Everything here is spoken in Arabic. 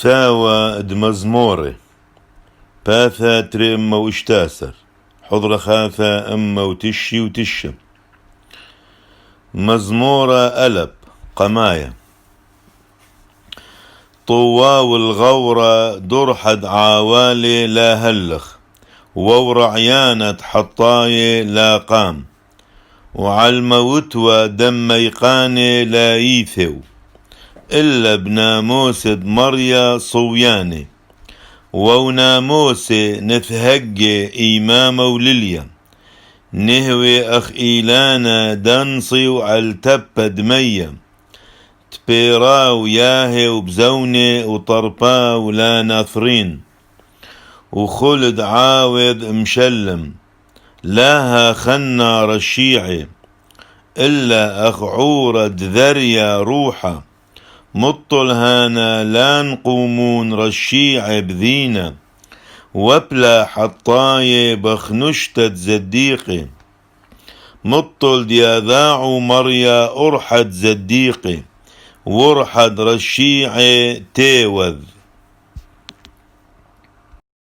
ساوى دمزموري باثا تري أما واشتاسر حضر خاثا أما وتشي وتشم مزمورة ألب قماية طوا والغورة درحد عوالي لا هلخ وورعيانة حطاي لا قام وعالموتوى دميقاني لا يثو إلا بناموس مريا صوياني وناموس نثهج إيمام ولليا نهوي أخ إيلانا دنصي وعالتب دمية تبيرا وياهي وبزوني وطربا ولا ناثرين وخلد عاوض مشلم لاها خنا رشيعي إلا أخ عورة ذريا روحا مطل هانا لا نقومون رشيع بذينا وبلا حطاي بخنشتت زديقي مطل دياذاع مريا أرحد زديقي ورحد رشيع تيوذ